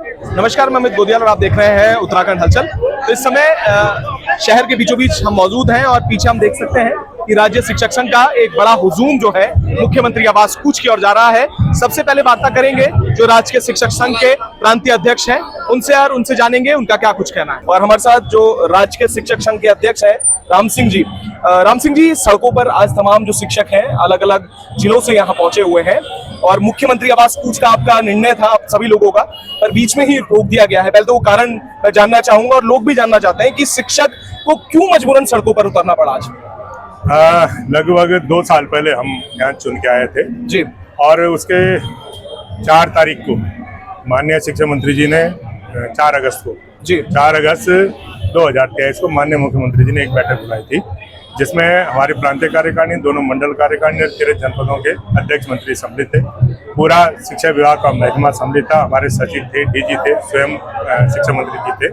नमस्कार, मैं अमित गोदियाल और आप देख रहे हैं उत्तराखंड हलचल। तो इस समय शहर के बीचों बीच हम मौजूद हैं और पीछे हम देख सकते हैं कि राज्य शिक्षक संघ का एक बड़ा हुजूम जो है मुख्यमंत्री आवास कूच की ओर जा रहा है। सबसे पहले वार्ता करेंगे जो राज्य के शिक्षक संघ के प्रांतीय अध्यक्ष हैं उनसे और उनसे जानेंगे उनका क्या कुछ कहना है। और हमारे साथ जो राज्य के शिक्षक संघ के अध्यक्ष हैं राम सिंह जी। राम सिंह जी, सड़कों पर आज तमाम जो शिक्षक हैं अलग अलग जिलों से यहाँ पहुंचे हुए हैं और मुख्यमंत्री आवास कूच का आपका निर्णय था आप सभी लोगों का, पर बीच में ही रोक दिया गया है। पहले तो वो कारण मैं जानना चाहूंगा और लोग भी जानना चाहते हैं कि शिक्षक को क्यों मजबूरन सड़कों पर उतरना पड़ा आज। लगभग 2 साल पहले हम यहाँ चुन के आए थे जी, और उसके 4 तारीख को माननीय शिक्षा मंत्री जी ने 4 अगस्त को जी 4 अगस्त 2023 को माननीय मुख्यमंत्री जी ने एक बैठक बुलाई थी, जिसमें हमारे प्रांतीय कार्यकारिणी, दोनों मंडल कार्यकारिणी और 13 जनपदों के अध्यक्ष मंत्री सम्मिलित थे। पूरा शिक्षा विभाग का महकमा सम्मिलित था, हमारे सचिव थे, डीजी थे, स्वयं शिक्षा मंत्री जी थे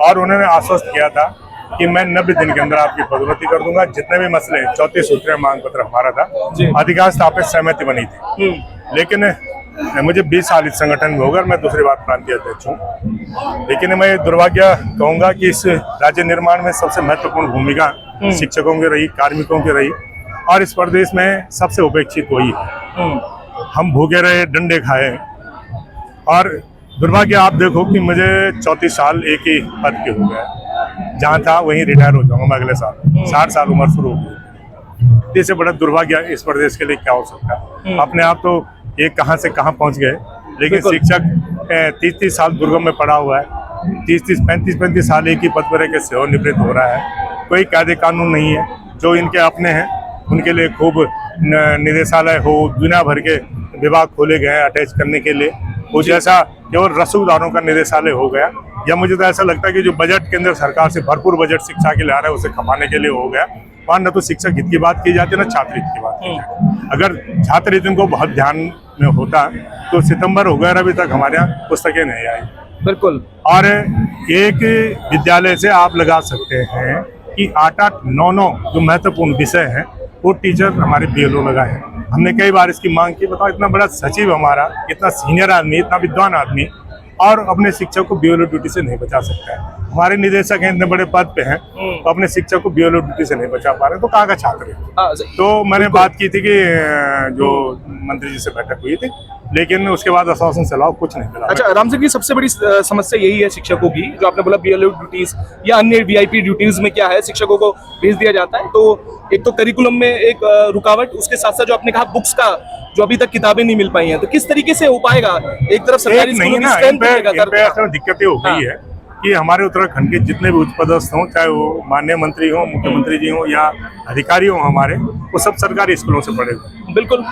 और उन्होंने आश्वस्त किया था कि मैं 90 दिन के अंदर आपकी पदोन्नति कर दूंगा। जितने भी मसले 34 सूत्रीय मांग पत्र हमारा था, अधिकांश आप सहमति बनी थी, लेकिन मुझे 20 साल इस संगठन में होगा, मैं दूसरी बार प्रांतीय अध्यक्ष हूँ। लेकिन मैं दुर्भाग्य कहूंगा कि इस राज्य निर्माण में सबसे महत्वपूर्ण भूमिका शिक्षकों की रही, कार्मिकों की रही और इस प्रदेश में सबसे उपेक्षित वही है। हम भूखे रहे, डंडे खाए और दुर्भाग्य आप देखो कि मुझे 34 साल एक ही पद के हो गए, जहाँ था वहीं रिटायर हो जाऊंगा मैं अगले साल। 60 साल उम्र शुरू हो गई। इससे बड़ा दुर्भाग्य इस प्रदेश के लिए क्या हो सकता है। अपने आप तो ये कहाँ से कहाँ पहुँच गए, लेकिन शिक्षक 30 साल दुर्गम में पड़ा हुआ है, 35 साल एक ही पद पर के सेवानिवृत्त हो रहा है। कोई कायदे कानून नहीं है। जो इनके अपने हैं उनके लिए खूब निदेशालय हो, दुनिया भर के विभाग खोले गए हैं अटैच करने के लिए। वो जैसा केवल रसूखदारों का निदेशालय हो गया, या मुझे तो ऐसा लगता है कि जो बजट केंद्र सरकार से भरपूर बजट शिक्षा के लिए आ रहा है उसे खपाने के लिए हो गया। वहाँ न तो शिक्षक हित की बात की जाती है, न छात्र हित की बात की जाती। अगर छात्र हित को बहुत ध्यान में होता तो सितंबर वगैरह अभी तक हमारे यहाँ पुस्तकें नहीं आई। बिल्कुल। और एक विद्यालय से आप लगा सकते हैं कि 8-8, 9-9 जो महत्वपूर्ण विषय हैं वो टीचर हमारे बीएलओ लगाए हैं। हमने कई बार इसकी मांग की। बताओ, इतना बड़ा सचिव हमारा, इतना सीनियर आदमी, इतना विद्वान आदमी, और अपने शिक्षक को बीएलओ ड्यूटी से नहीं बचा सकता है। हमारे निदेशक हैं, इतने बड़े पद पे हैं, तो अपने शिक्षक को बीएलओ ड्यूटी से नहीं बचा पा रहे, तो कहाँ का छात्र है। तो मैंने बात की थी कि जो मंत्री जी से बैठक हुई थी, लेकिन उसके बाद आश्वासन से अलावा कुछ नहीं मिला। अच्छा राम सिंह जी, सबसे बड़ी समस्या यही है शिक्षकों की, जो आपने बोला बीएलओ ड्यूटीज या अन्य वीआईपी ड्यूटीज में क्या है, शिक्षकों को भेज दिया जाता है। तो एक तो करिकुलम में एक रुकावट, उसके साथ साथ जो आपने कहा बुक्स का, जो अभी तक किताबें नहीं मिल पाई हैं, तो किस तरीके से हो पाएगा। एक तरफ सरकारी नहीं ना, दिक्कतें हो गई है कि हमारे उत्तराखंड के जितने भी उच्च पदस्थ हों, चाहे वो माननीय मंत्री हों, मुख्यमंत्री जी हों या अधिकारी हों हमारे, वो सब सरकारी स्कूलों से पढ़े हुए। बिल्कुल।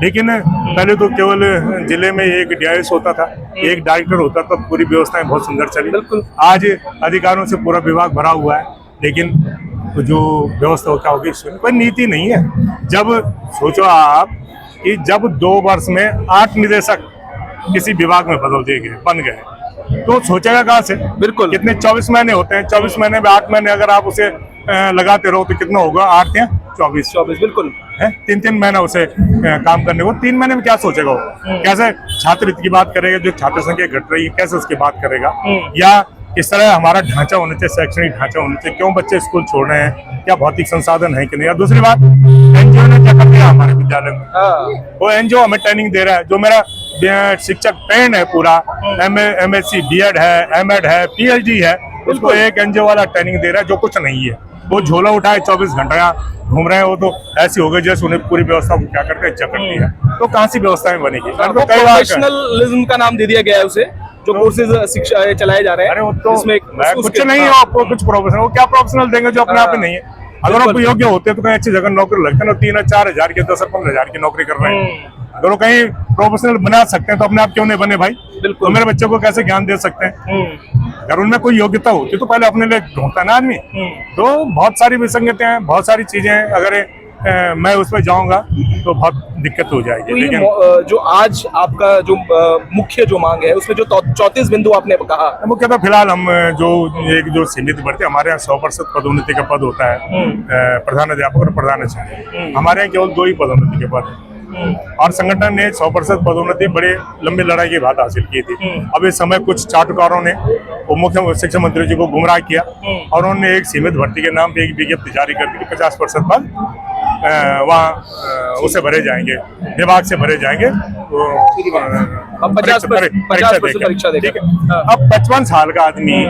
लेकिन पहले तो केवल जिले में एक डीआईएस होता था, एक डायरेक्टर होता था, पूरी व्यवस्थाएं बहुत सुंदर चली। बिल्कुल। आज अधिकारियों से पूरा विभाग भरा हुआ है, लेकिन जो व्यवस्था क्या होगी, कोई नीति नहीं है। जब सोचो आप कि जब 2 वर्ष में 8 निदेशक किसी विभाग में बदल दिए गए, बन गए, तो सोचेगा कहाँ से। बिल्कुल। कितने 24 महीने होते हैं, 24 महीने में 8 महीने अगर आप उसे लगाते रहो तो कितना होगा, 8 या 24। बिल्कुल है 3-3 महीना उसे काम करने को। 3 महीने में क्या सोचेगा वो, कैसे छात्र हित की बात करेगा, जो छात्र संख्या घट रही है कैसे उसकी बात करेगा, या इस तरह हमारा ढांचा होना चाहिए, शैक्षणिक ढांचा होना चाहिए, क्यों बच्चे स्कूल छोड़ रहे हैं, क्या भौतिक संसाधन है कि नहीं। और दूसरी बात, एनजीओ ने क्या कर दिया हमारे विद्यालय में, वो एनजीओ हमें ट्रेनिंग दे रहा है। जो मेरा शिक्षक ट्रेंड है पूरा, एमएससी बीएड है, एमएड है, पीएचडी है, उसको एक एनजीओ वाला ट्रेनिंग दे रहा है, जो कुछ नहीं है। वो झोला उठाए 24 घंटा घूम रहे हैं, वो तो ऐसी हो गई जैसे उन्हें पूरी व्यवस्था को क्या करते हैं, चक्कर दिया। तो कहाँ सी व्यवस्था बनेगी। तो प्रोफेशनलिज्म का नाम दे दिया गया है उसे, जो कोर्सेज शिक्षा चलाए जा रहे हैं। अरे वो तो कुछ नहीं है, आपको कुछ प्रोफेशनल, वो क्या प्रोफेशनल देंगे जो अपने आप ही नहीं है। अगर आप योग्य होते तो कहीं अच्छी जगह नौकरी लगते हैं, 3-4 हजार की, 10-15 हजार की नौकरी कर रहे हैं। अगर वो कहीं प्रोफेशनल बना सकते हैं तो अपने आप क्यों नहीं बने भाई। तो मेरे बच्चों को कैसे ज्ञान दे सकते हैं। अगर उनमें कोई योग्यता होती तो पहले अपने लिए ढूंढता ना आदमी। तो बहुत सारी विसंगतें हैं, बहुत सारी चीजें हैं। अगर मैं उस पर जाऊंगा तो बहुत दिक्कत हो जाएगी। तो लेकिन जो आज आपका जो मुख्य जो मांग है, उसमें जो 34 बिंदु आपने कहा, मुख्यतः फिलहाल हम जो सीमित भर्ती, हमारे यहाँ 100% पदोन्नति का पद होता है, प्रधान अध्यापक और प्रधानाचार्य। हमारे यहाँ केवल 2 ही पदोन्नति के पद है। और संगठन ने 100% पदोन्नति बड़े लंबी लड़ाई के बाद हासिल की थी। अब इस समय कुछ चाटुकारों ने मुख्य शिक्षा मंत्री जी को गुमराह किया और उन्होंने एक सीमित भर्ती के नाम पे एक विज्ञप्ति जारी कर दी कि 50% पद वहाँ उसे भरे जाएंगे, विभाग से भरे जाएंगे। अब 50% परीक्षा देगा। ठीक है। अब 55 साल का आदमी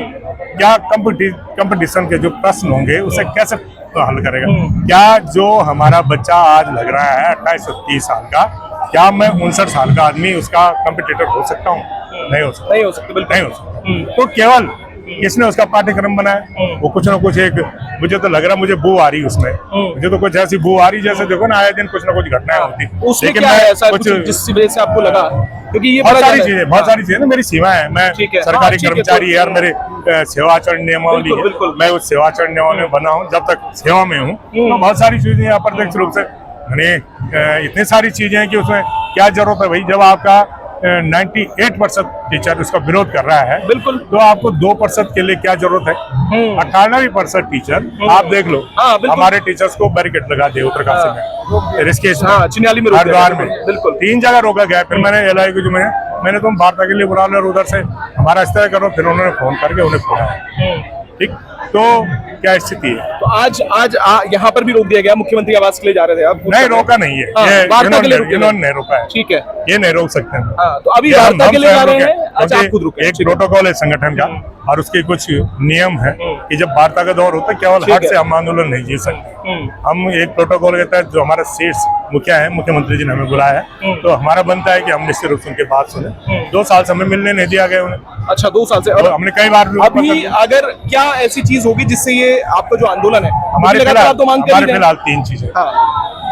क्या कंपटीशन के जो प्रश्न होंगे उसे कैसे हल करेगा? क्या जो हमारा बच्चा आज लग रहा है 28 और 30 साल का, क्या मैं 59 साल का आदमी उसका कंपटीटर हो सकता हूँ? नहीं हो सकता, नहीं हो सकता, बिल्कुल नहीं हो सकता। तो केवल किसने उसका पाठ्यक्रम बनाया, वो कुछ ना कुछ एक, मुझे तो लग रहा है मुझे बू आ रही उसमें, मुझे तो कुछ ऐसी बू आ रही जैसे देखो ना आए दिन कुछ ना कुछ घटनाएं होती। उसमें क्या है ऐसा कुछ जिस वजह से आपको लगा? क्योंकि ये बहुत सारी चीजें ना, मेरी सीमा है, मैं सरकारी कर्मचारी है और मेरे सेवाचरण नियमावली है, मैं उस सेवाचरण नियमावली में बना हूँ, जब तक सेवा में हूँ तो बहुत सारी चीजें अप्रत्यक्ष रूप से इतनी सारी चीजें हैं कि उसमें क्या जरूरत है भाई? जब आपका 98% टीचर उसका विरोध कर रहा है, बिल्कुल, तो आपको 2% के लिए क्या जरूरत है? 98% टीचर आप देख लो। हमारे टीचर्स को बैरिकेड लगा दिए उत्तरकाशी में, ऋषिकेश में, चिन्याली में, हरिद्वार में, बिल्कुल 3 जगह रोका गया। फिर मैंने एलआई को जो मैंने तुम वार्ता के लिए बुला लो, उधर से हमारा इस तरह करो, फिर उन्होंने फोन करके उन्हें बुलाया। ठीक, तो क्या स्थिति है? तो आज यहाँ पर भी रोक दिया गया, मुख्यमंत्री आवास के लिए जा रहे थे आप? नहीं, रोका नहीं है, ये इन्होंने नहीं रोका है। ठीक है, ये नहीं रोक सकते हैं। तो अभी वार्ता के लिए जा रहे हैं? अच्छा, आप खुद रुके। एक प्रोटोकॉल है संगठन का और उसके कुछ नियम है कि जब वार्ता का दौर होता है केवल हट से हम आंदोलन नहीं जीत सकते। हम एक प्रोटोकॉल के तहत जो हमारा शीर्ष मुखिया है, मुख्यमंत्री जी ने हमें बुलाया है, तो हमारा बनता है कि हम निश्चित रूप से उनकी बात सुने। 2 साल से हमें मिलने नहीं दिया गया उन्हें। अच्छा, 2 साल से? और हमने कई बार अभी अगर क्या ऐसी चीज होगी जिससे ये आपका जो आंदोलन है, हमारे फिलहाल 3 चीजें,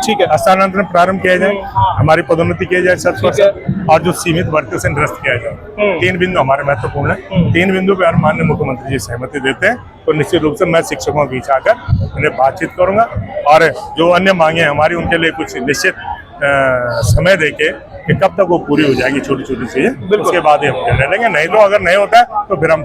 ठीक है, स्थानांतरण प्रारंभ किया जाए, हमारी पदोन्नति किया जाए 100%, और जो सीमित भर्ती से निरस्त किया जाए। 3 बिंदु हमारे महत्वपूर्ण है। 3 बिंदु पे माननीय मुख्यमंत्री जी सहमति देते हैं तो निश्चित रूप से मैं शिक्षकों के बीच आकर उन्हें बातचीत करूंगा और जो अन्य मांगे हमारी उनके लिए कुछ निश्चित समय देके कि कब तक वो पूरी हो जाएगी छोटी छोटी चीजें, उसके बाद ही हम निर्णय लेंगे। नहीं तो अगर नहीं होता है तो फिर हम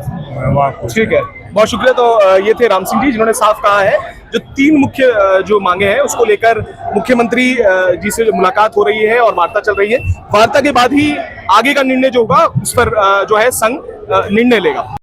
वहाँ। ठीक है, बहुत शुक्रिया। तो ये थे राम सिंह जी, जिन्होंने साफ कहा है जो 3 मुख्य जो मांगे हैं उसको लेकर मुख्यमंत्री जी से मुलाकात हो रही है और वार्ता चल रही है। वार्ता के बाद ही आगे का निर्णय जो होगा उस पर जो है संघ निर्णय लेगा।